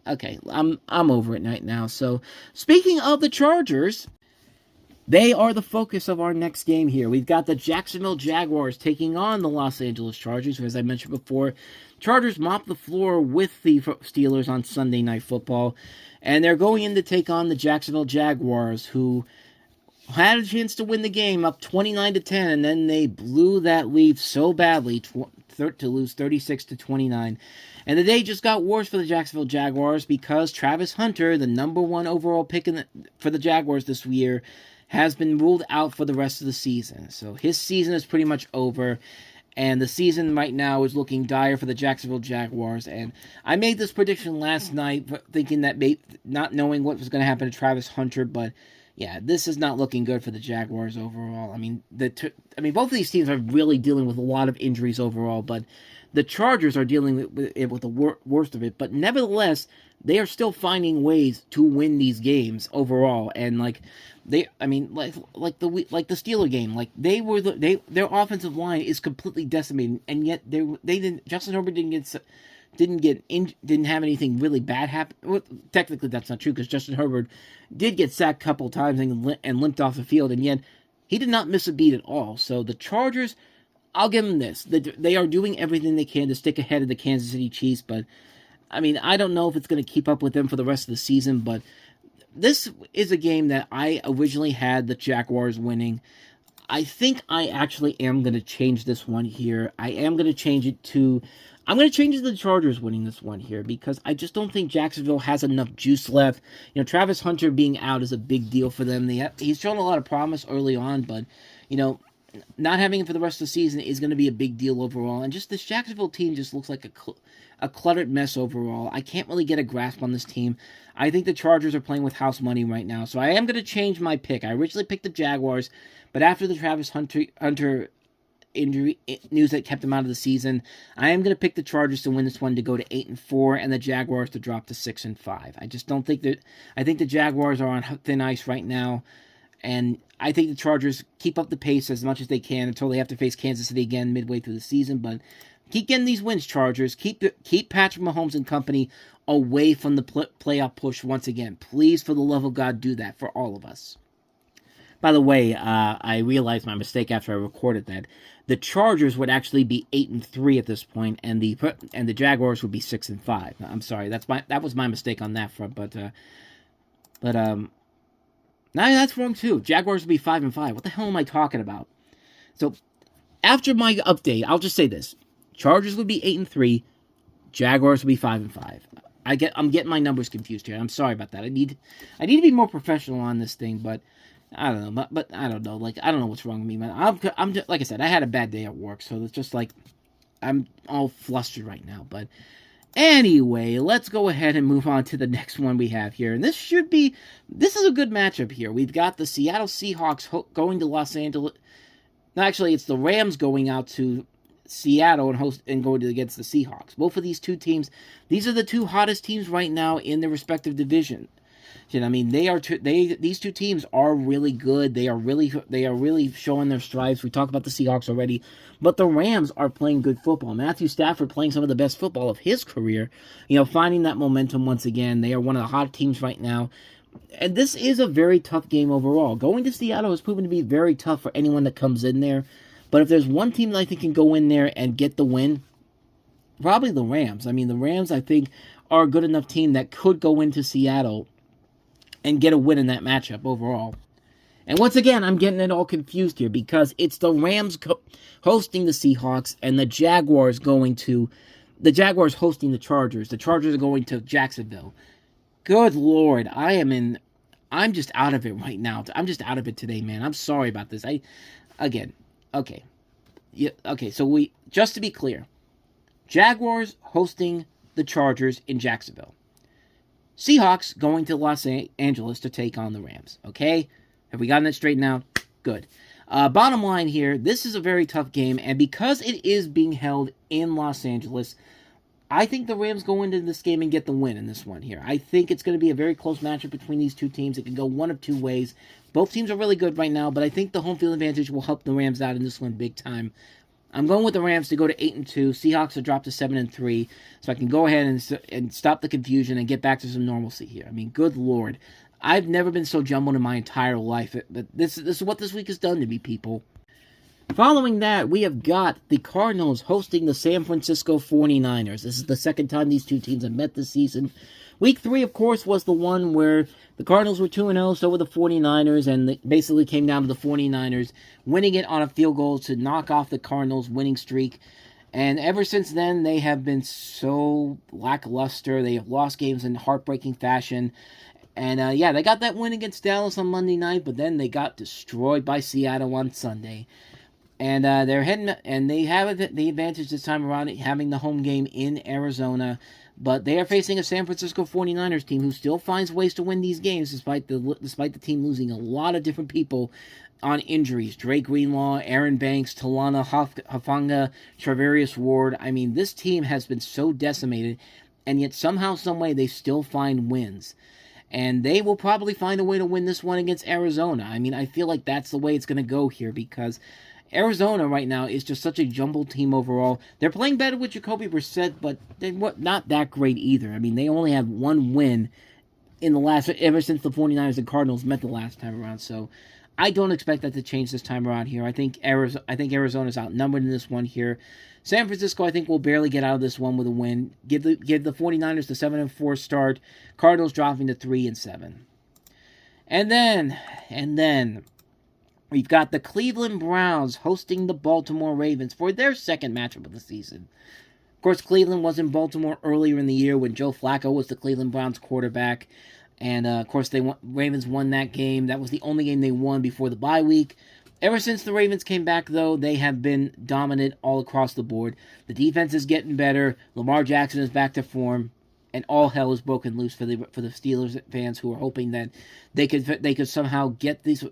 okay, I'm over it right now. So, speaking of the Chargers, they are the focus of our next game here. We've got the Jacksonville Jaguars taking on the Los Angeles Chargers. As I mentioned before, Chargers mopped the floor with the Steelers on Sunday Night Football, and they're going in to take on the Jacksonville Jaguars, who had a chance to win the game up 29-10, and then they blew that lead so badly to lose 36-29. And the day just got worse for the Jacksonville Jaguars because Travis Hunter, the number 1 overall pick for the Jaguars this year, has been ruled out for the rest of the season. So his season is pretty much over, and the season right now is looking dire for the Jacksonville Jaguars. And I made this prediction last night, thinking that not knowing what was going to happen to Travis Hunter, but yeah, this is not looking good for the Jaguars overall. I mean, both of these teams are really dealing with a lot of injuries overall, but the Chargers are dealing with the worst of it. But nevertheless, they are still finding ways to win these games overall, and like the Steeler game, like their offensive line is completely decimated, and yet they didn't. Justin Herbert didn't have anything really bad happen. Well, technically, that's not true because Justin Herbert did get sacked a couple times and limped off the field, and yet he did not miss a beat at all. So the Chargers, I'll give them this: they are doing everything they can to stick ahead of the Kansas City Chiefs, but I mean, I don't know if it's going to keep up with them for the rest of the season, but this is a game that I originally had the Jaguars winning. I think I actually am going to change this one here. I'm going to change it to the Chargers winning this one here because I just don't think Jacksonville has enough juice left. You know, Travis Hunter being out is a big deal for them. He's shown a lot of promise early on, but, you know, not having him for the rest of the season is going to be a big deal overall. And just this Jacksonville team just looks like a cluttered mess overall. I can't really get a grasp on this team. I think the Chargers are playing with house money right now. So I am going to change my pick. I originally picked the Jaguars, but after the Travis Hunter injury news that kept him out of the season, I am going to pick the Chargers to win this one to go to 8-4 and the Jaguars to drop to 6-5. I just don't think that. I think the Jaguars are on thin ice right now. And I think the Chargers keep up the pace as much as they can until they have to face Kansas City again midway through the season. But keep getting these wins, Chargers. Keep Patrick Mahomes and company away from the playoff push once again. Please, for the love of God, do that for all of us. By the way, I realized my mistake after I recorded that. The Chargers would actually be 8-3 at this point, and the Jaguars would be 6-5. I'm sorry, that was my mistake on that front. But now that's wrong too. Jaguars will be 5-5. What the hell am I talking about? So after my update, I'll just say this: Chargers would be 8-3. Jaguars would be 5-5. I'm getting my numbers confused here. I'm sorry about that. I need to be more professional on this thing, but I don't know. But I don't know. Like, I don't know what's wrong with me, man. I'm just, like I said, I had a bad day at work, so it's just like I'm all flustered right now. But anyway, let's go ahead and move on to the next one we have here. And this is a good matchup here. We've got the Seattle Seahawks going to Los Angeles. No, actually, it's the Rams going out to Seattle and going against the Seahawks. Both of these two teams, these are the two hottest teams right now in their respective division. You know, I mean, these two teams are really good. They are really showing their stripes. We talked about the Seahawks already, but the Rams are playing good football. Matthew Stafford playing some of the best football of his career. You know, finding that momentum once again. They are one of the hot teams right now. And this is a very tough game overall. Going to Seattle has proven to be very tough for anyone that comes in there. But if there's one team that I think can go in there and get the win, probably the Rams. I mean, the Rams, I think, are a good enough team that could go into Seattle and get a win in that matchup overall. And once again, I'm getting it all confused here because it's the Rams hosting the Seahawks and the Jaguars hosting the Chargers. The Chargers are going to Jacksonville. Good Lord, I'm just out of it right now. I'm just out of it today, man. I'm sorry about this. Okay. Yeah, okay, so just to be clear, Jaguars hosting the Chargers in Jacksonville. Seahawks going to Los Angeles to take on the Rams. Okay? Have we gotten that straightened out? Good. Bottom line here, this is a very tough game, and because it is being held in Los Angeles, I think the Rams go into this game and get the win in this one here. I think it's going to be a very close matchup between these two teams. It can go one of two ways. Both teams are really good right now, but I think the home field advantage will help the Rams out in this one big time. I'm going with the Rams to go to 8-2. Seahawks to drop to 7-3, so I can go ahead and stop the confusion and get back to some normalcy here. I mean, good Lord. I've never been so jumbled in my entire life. But this is what this week has done to me, people. Following that, we have got the Cardinals hosting the San Francisco 49ers. This is the second time these two teams have met this season. Week 3, of course, was the one where the Cardinals were 2-0, so were the 49ers, and it basically came down to the 49ers winning it on a field goal to knock off the Cardinals' winning streak. And ever since then, they have been so lackluster. They have lost games in heartbreaking fashion. And, they got that win against Dallas on Monday night, but then they got destroyed by Seattle on Sunday. And they're heading, and they have the advantage this time around, having the home game in Arizona. But they are facing a San Francisco 49ers team who still finds ways to win these games, despite the team losing a lot of different people on injuries. Drake Greenlaw, Aaron Banks, Talana Hafanga, Travarius Ward. I mean, this team has been so decimated, and yet somehow, someway, they still find wins. And they will probably find a way to win this one against Arizona. I mean, I feel like that's the way it's going to go here, because Arizona right now is just such a jumbled team overall. They're playing better with Jacoby Brissett, but they're not that great either. I mean, they only have one win ever since the 49ers and Cardinals met the last time around. So I don't expect that to change this time around here. I think Arizona's outnumbered in this one here. San Francisco, I think, will barely get out of this one with a win. Give the 49ers the 7-4 start. Cardinals dropping to 3-7. And then we've got the Cleveland Browns hosting the Baltimore Ravens for their second matchup of the season. Of course, Cleveland was in Baltimore earlier in the year when Joe Flacco was the Cleveland Browns quarterback. And, of course, Ravens won that game. That was the only game they won before the bye week. Ever since the Ravens came back, though, they have been dominant all across the board. The defense is getting better. Lamar Jackson is back to form. And all hell is broken loose for the Steelers fans who are hoping that they could somehow get these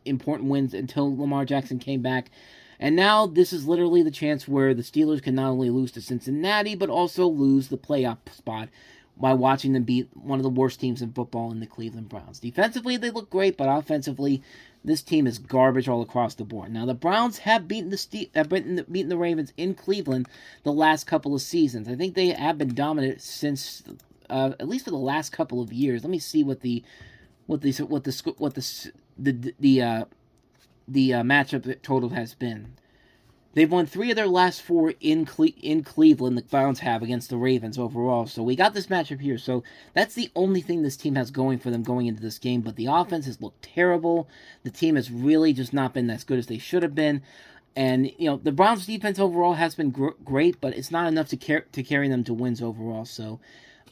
important wins until Lamar Jackson came back. And now this is literally the chance where the Steelers can not only lose to Cincinnati, but also lose the playoff spot by watching them beat one of the worst teams in football in the Cleveland Browns. Defensively, they look great, but offensively, this team is garbage all across the board. Now, the Browns have beaten the Ravens in Cleveland the last couple of seasons. I think they have been dominant since at least for the last couple of years. Let me see what the matchup total has been. They've won 3 of their last 4 in Cleveland, the Browns have, against the Ravens overall. So we got this matchup here. So that's the only thing this team has going for them going into this game. But the offense has looked terrible. The team has really just not been as good as they should have been. And, the Browns' defense overall has been great, but it's not enough to carry them to wins overall. So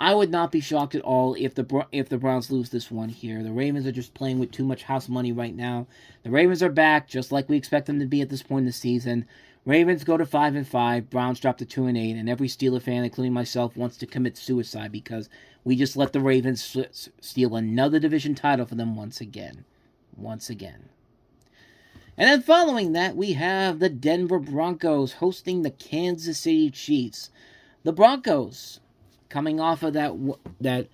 I would not be shocked at all if the Browns lose this one here. The Ravens are just playing with too much house money right now. The Ravens are back, just like we expect them to be at this point in the season. Ravens go to 5-5, Browns drop to 2-8, and every Steeler fan, including myself, wants to commit suicide because we just let the Ravens steal another division title for them once again. And then following that, we have the Denver Broncos hosting the Kansas City Chiefs. The Broncos, coming off of that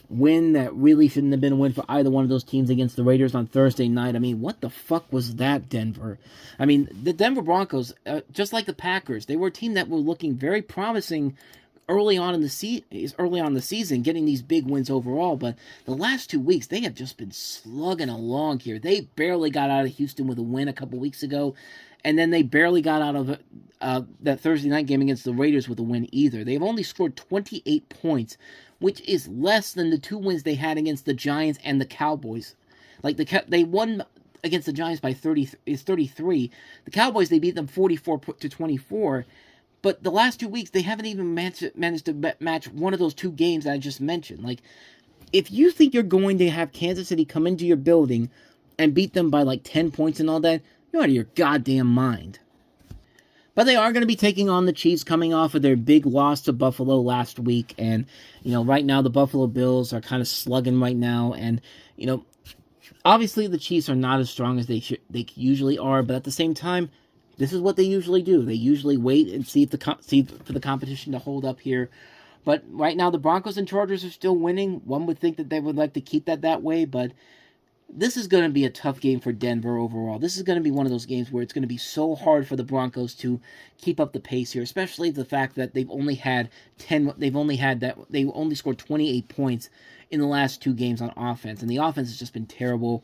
win that really shouldn't have been a win for either one of those teams against the Raiders on Thursday night. I mean, what the fuck was that, Denver? I mean, the Denver Broncos, just like the Packers, they were a team that were looking very promising early on in the season, getting these big wins overall. But the last 2 weeks, they have just been slugging along here. They barely got out of Houston with a win a couple weeks ago. And then they barely got out of that Thursday night game against the Raiders with a win either. They've only scored 28 points, which is less than the 2 wins they had against the Giants and the Cowboys. Like, they won against the Giants by 33. The Cowboys, they beat them 44-24. But the last 2 weeks, they haven't even managed to match one of those 2 games that I just mentioned. Like, if you think you're going to have Kansas City come into your building and beat them by like 10 points and all that, you're out of your goddamn mind. But they are going to be taking on the Chiefs coming off of their big loss to Buffalo last week. And, right now the Buffalo Bills are kind of slugging right now. And, obviously the Chiefs are not as strong as they usually are. But at the same time, This is what they usually do. They usually wait and see for the competition to hold up here. But right now, the Broncos and Chargers are still winning. One would think that they would like to keep that way, but this is going to be a tough game for Denver overall. This is going to be one of those games where it's going to be so hard for the Broncos to keep up the pace here, especially the fact that they only scored 28 points in the last 2 games on offense, and the offense has just been terrible.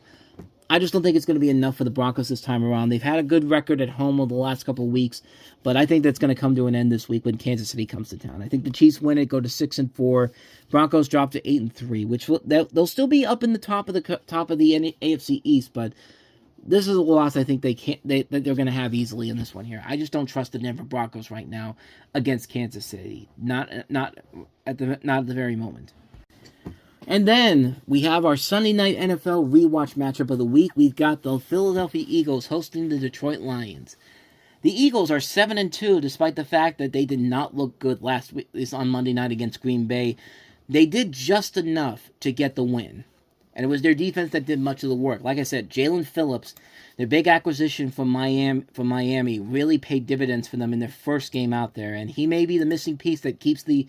I just don't think it's going to be enough for the Broncos this time around. They've had a good record at home over the last couple of weeks, but I think that's going to come to an end this week when Kansas City comes to town. I think the Chiefs win it, go to 6-4. Broncos drop to 8-3, which they'll still be up in the top of the AFC East, but this is a loss I think that they're going to have easily in this one here. I just don't trust the Denver Broncos right now against Kansas City. Not at the very moment. And then we have our Sunday night NFL rewatch matchup of the week. We've got the Philadelphia Eagles hosting the Detroit Lions. The Eagles are 7-2 despite the fact that they did not look good last week on Monday night against Green Bay. They did just enough to get the win. And it was their defense that did much of the work. Like I said, Jalen Phillips, their big acquisition from Miami, really paid dividends for them in their first game out there. And he may be the missing piece that keeps the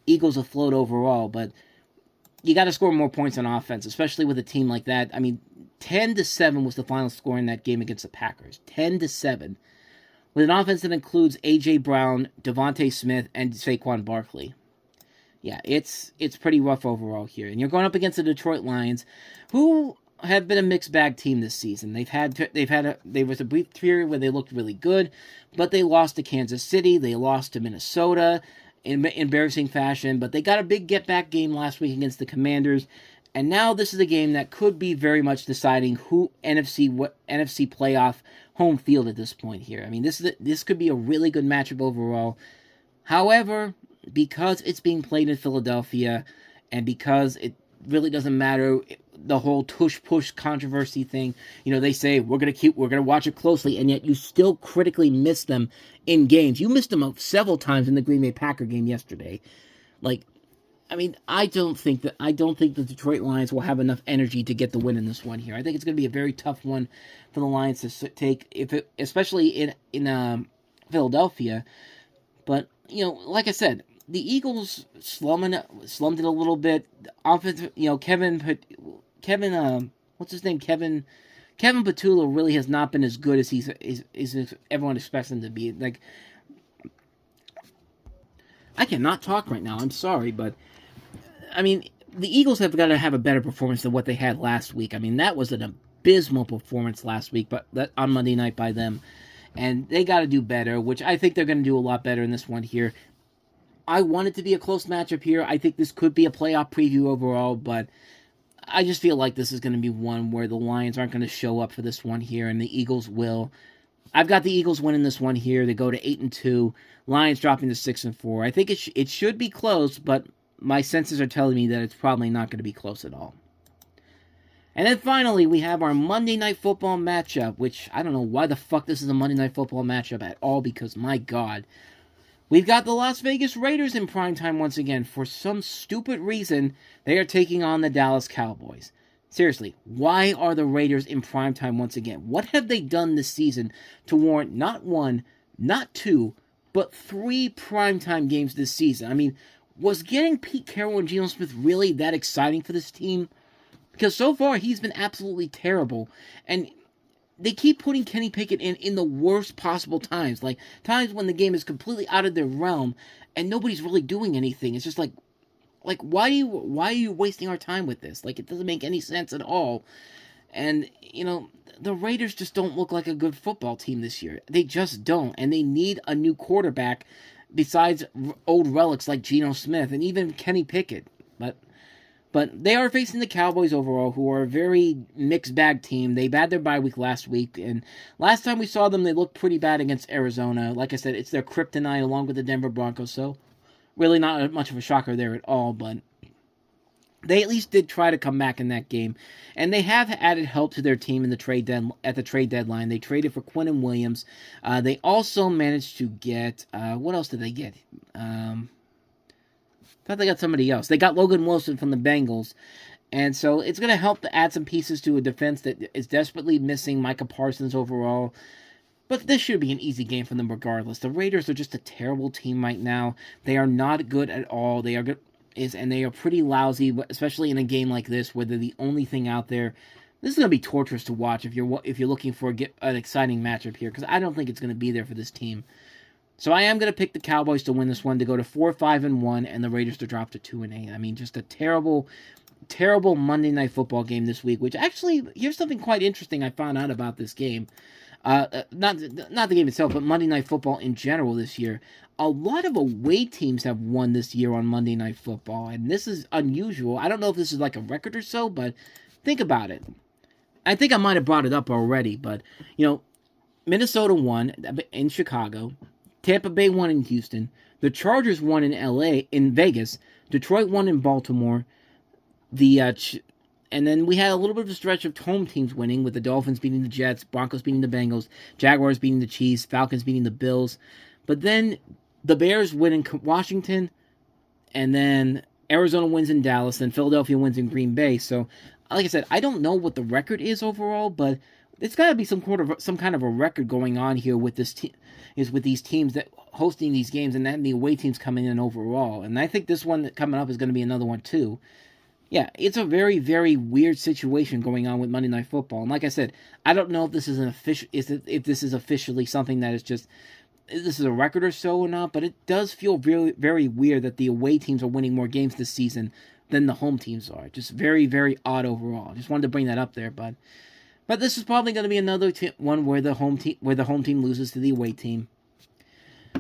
Eagles afloat overall, but you got to score more points on offense, especially with a team like that. I mean, 10-7 was the final score in that game against the Packers. 10-7. With an offense that includes A.J. Brown, Devontae Smith, and Saquon Barkley. Yeah, it's pretty rough overall here. And you're going up against the Detroit Lions, who have been a mixed bag team this season. There was a brief period where they looked really good, but they lost to Kansas City, they lost to Minnesota in embarrassing fashion, but they got a big get-back game last week against the Commanders, and now this is a game that could be very much deciding who NFC playoff home field at this point here. I mean, this could be a really good matchup overall. However, because it's being played in Philadelphia, and because it really doesn't matter the whole tush-push controversy thing. You know, they say, we're going to watch it closely, and yet you still critically miss them in games. You missed them several times in the Green Bay Packer game yesterday. Like, I mean, I don't think the Detroit Lions will have enough energy to get the win in this one here. I think it's going to be a very tough one for the Lions to take, especially in Philadelphia. But, you know, like I said, the Eagles slumped it a little bit. Offense, you know, Kevin Patullo really has not been as good as everyone expects him to be. Like, I cannot talk right now. I'm sorry, but I mean, the Eagles have got to have a better performance than what they had last week. I mean, that was an abysmal performance last week, but on Monday night by them, and they got to do better. Which I think they're going to do a lot better in this one here. I want it to be a close matchup here. I think this could be a playoff preview overall, but I just feel like this is going to be one where the Lions aren't going to show up for this one here, and the Eagles will. I've got the Eagles winning this one here. They go to 8-2. Lions dropping to 6-4. I think it should be close, but my senses are telling me that it's probably not going to be close at all. And then finally, we have our Monday Night Football matchup, which I don't know why the fuck this is a Monday Night Football matchup at all, because my God. We've got the Las Vegas Raiders in primetime once again. For some stupid reason, they are taking on the Dallas Cowboys. Seriously, why are the Raiders in primetime once again? What have they done this season to warrant not 1, not 2, but 3 primetime games this season? I mean, was getting Pete Carroll and Geno Smith really that exciting for this team? Because so far, he's been absolutely terrible. And they keep putting Kenny Pickett in the worst possible times. Like, times when the game is completely out of their realm and nobody's really doing anything. It's just like why are you wasting our time with this? Like, it doesn't make any sense at all. And, you know, the Raiders just don't look like a good football team this year. They just don't. And they need a new quarterback besides old relics like Geno Smith and even Kenny Pickett. But they are facing the Cowboys overall, who are a very mixed bag team. They had their bye week last week, and last time we saw them, they looked pretty bad against Arizona. Like I said, it's their kryptonite along with the Denver Broncos, so really not much of a shocker there at all, but they at least did try to come back in that game. And they have added help to their team in the at the trade deadline. They traded for Quinnen Williams. They also managed to get, what else did they get? I thought they got somebody else. They got Logan Wilson from the Bengals. And so it's going to help to add some pieces to a defense that is desperately missing Micah Parsons overall. But this should be an easy game for them regardless. The Raiders are just a terrible team right now. They are not good at all. They are good, and they are pretty lousy, especially in a game like this where they're the only thing out there. This is going to be torturous to watch if you're looking for an exciting matchup here, because I don't think it's going to be there for this team. So I am going to pick the Cowboys to win this one, to go to 4-5-1, and the Raiders to drop to 2-8. I mean, just a terrible Monday Night Football game this week. Which actually, here's something quite interesting I found out about this game. Not the game itself, but Monday Night Football in general this year. A lot of away teams have won this year on Monday Night Football, and this is unusual. I don't know if this is like a record or so, but think about it. I think I might have brought it up already, but, Minnesota won in Chicago. Tampa Bay won in Houston. The Chargers won in Vegas. Detroit won in Baltimore. And then we had a little bit of a stretch of home teams winning, with the Dolphins beating the Jets, Broncos beating the Bengals, Jaguars beating the Chiefs, Falcons beating the Bills. But then the Bears win in Washington, and then Arizona wins in Dallas, and Philadelphia wins in Green Bay. So, like I said, I don't know what the record is overall, but it's got to be some kind of a record going on here with this with these teams that hosting these games, and then the away teams coming in overall. And I think this one coming up is going to be another one too. Yeah, it's a very, very weird situation going on with Monday Night Football. And like I said, I don't know if this is if this is officially something that is just, this is a record or so or not, but it does feel very, very weird that the away teams are winning more games this season than the home teams are. Just very, very odd overall. Just wanted to bring that up there, but this is probably going to be another one where the home team loses to the away team.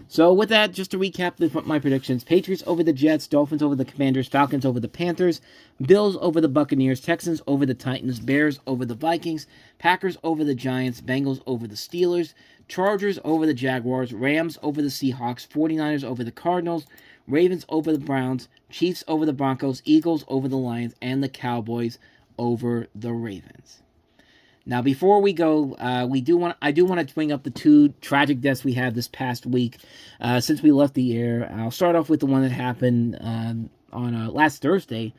So with that, just to recap my predictions: Patriots over the Jets, Dolphins over the Commanders, Falcons over the Panthers, Bills over the Buccaneers, Texans over the Titans, Bears over the Vikings, Packers over the Giants, Bengals over the Steelers, Chargers over the Jaguars, Rams over the Seahawks, 49ers over the Cardinals, Ravens over the Browns, Chiefs over the Broncos, Eagles over the Lions, and the Cowboys over the Ravens. Now, before we go, I do want to bring up the two tragic deaths we had this past week since we left the air. I'll start off with the one that happened on last Thursday,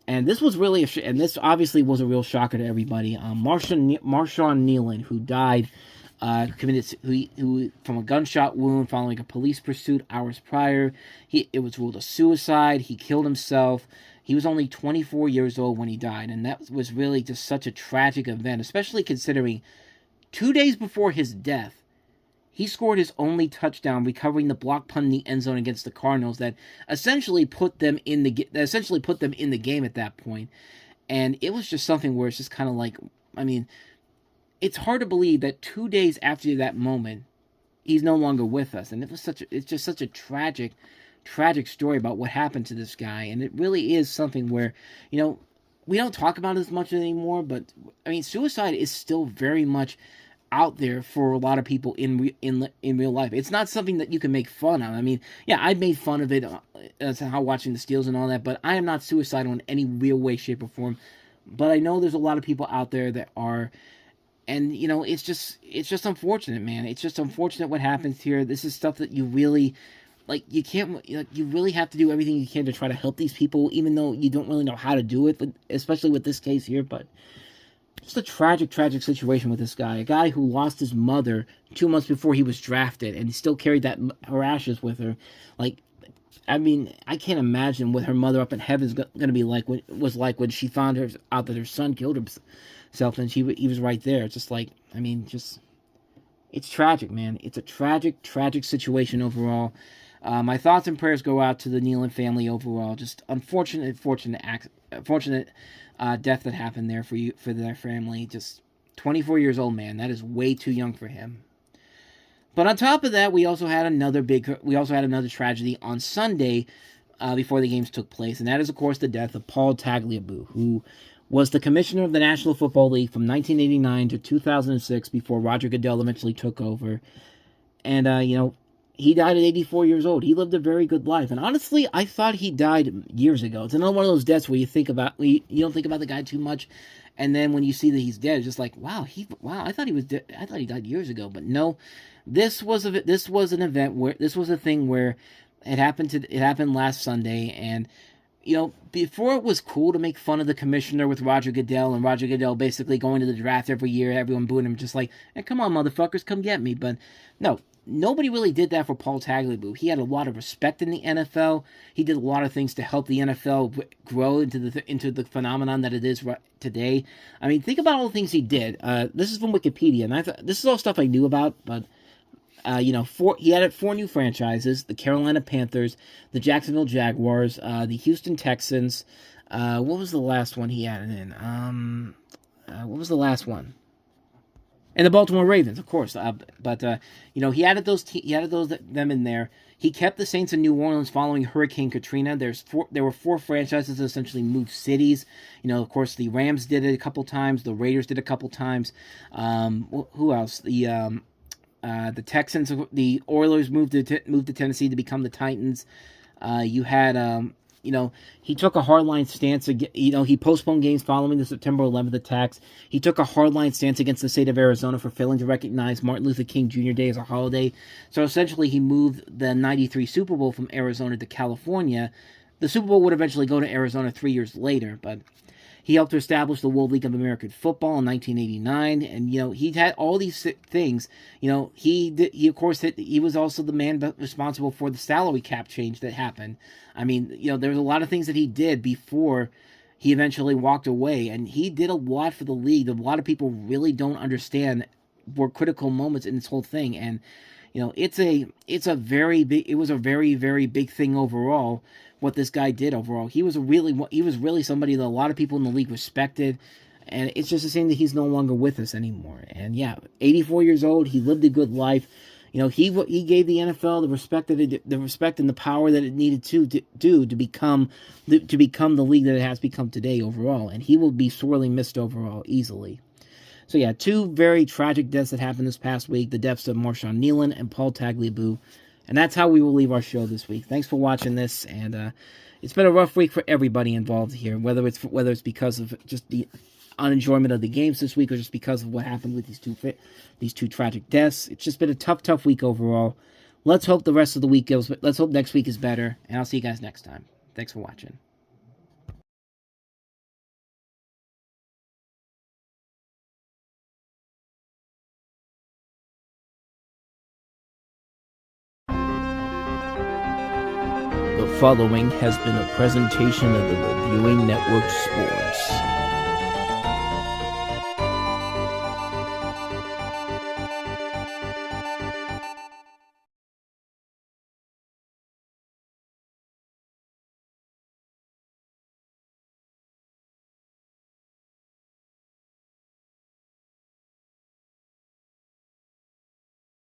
and this was really and this obviously was a real shocker to everybody. Marshawn Nealon, who died, who from a gunshot wound following a police pursuit hours prior. It was ruled a suicide. He killed himself. He was only 24 years old when he died, and that was really just such a tragic event, especially considering 2 days before his death, he scored his only touchdown, recovering the block punt in the end zone against the Cardinals that essentially put them in the game at that point. And it was just something where it's just kind of like, I mean, it's hard to believe that 2 days after that moment, he's no longer with us, and it's just such a tragic story about what happened to this guy. And it really is something where, we don't talk about it as much anymore, but I mean, suicide is still very much out there for a lot of people in real life. It's not something that you can make fun of. I mean, yeah, I made fun of it as how watching the Steelers and all that, but I am not suicidal in any real way, shape, or form. But I know there's a lot of people out there that are, and it's just unfortunate, man. It's just unfortunate what happens here. This is stuff that you really, you really have to do everything you can to try to help these people, even though you don't really know how to do it, but especially with this case here. But just a tragic situation with this guy. A guy who lost his mother 2 months before he was drafted, and he still carried her ashes with her. I mean, I can't imagine what her mother up in heaven is going to be like, when she found out that her son killed himself, and he was right there. It's just it's tragic, man. It's a tragic situation overall. My thoughts and prayers go out to the Nealon family overall. Just unfortunate death that happened there for their family. Just 24 years old, man. That is way too young for him. But on top of that, we also had another tragedy on Sunday before the games took place, and that is, of course, the death of Paul Tagliabue, who was the commissioner of the National Football League from 1989 to 2006 before Roger Goodell eventually took over. And he died at 84 years old. He lived a very good life. And honestly, I thought he died years ago. It's another one of those deaths where you don't think about the guy too much. And then when you see that he's dead, it's just like, wow, I thought he was dead. I thought he died years ago. But no, this was a thing where it happened last Sunday, and before it was cool to make fun of the commissioner with Roger Goodell, and Roger Goodell basically going to the draft every year, everyone booing him, just like, hey, come on, motherfuckers, come get me. But no, nobody really did that for Paul Tagliabue. He had a lot of respect in the NFL. He did a lot of things to help the NFL grow into the phenomenon that it is today. I mean, think about all the things he did. This is from Wikipedia, and this is all stuff I knew about, but he added 4 new franchises: the Carolina Panthers, the Jacksonville Jaguars, the Houston Texans. What was the last one he added in? What was the last one? And the Baltimore Ravens, of course. He added them in there. He kept the Saints in New Orleans following Hurricane Katrina. There were 4 franchises that essentially moved cities. Of course, the Rams did it a couple times. The Raiders did it a couple times. Who else? The Texans, the Oilers moved to Tennessee to become the Titans. You had, he took a hardline stance. He postponed games following the September 11th attacks. He took a hardline stance against the state of Arizona for failing to recognize Martin Luther King Jr. Day as a holiday. So essentially, he moved the '93 Super Bowl from Arizona to California. The Super Bowl would eventually go to Arizona 3 years later, but he helped to establish the World League of American Football in 1989, and he had all these things. He was also the man responsible for the salary cap change that happened. I mean, there was a lot of things that he did before he eventually walked away, and he did a lot for the league. A lot of people really don't understand were critical moments in this whole thing, and it was a very, very big thing overall. What this guy did overall, he was really somebody that a lot of people in the league respected, and it's just a shame that he's no longer with us anymore. And 84 years old, he lived a good life. He gave the NFL the respect and the power that it needed to become the league that it has become today overall, and he will be sorely missed overall easily. So 2 very tragic deaths that happened this past week: the deaths of Marshawn Kneeland and Paul Tagliabue. And that's how we will leave our show this week. Thanks for watching this, and it's been a rough week for everybody involved here, whether it's because of just the unenjoyment of the games this week, or just because of what happened with these two tragic deaths. It's just been a tough week overall. Let's hope the rest of the week goes. Let's hope next week is better, and I'll see you guys next time. Thanks for watching. The following has been a presentation of the Reviewing Network Sports.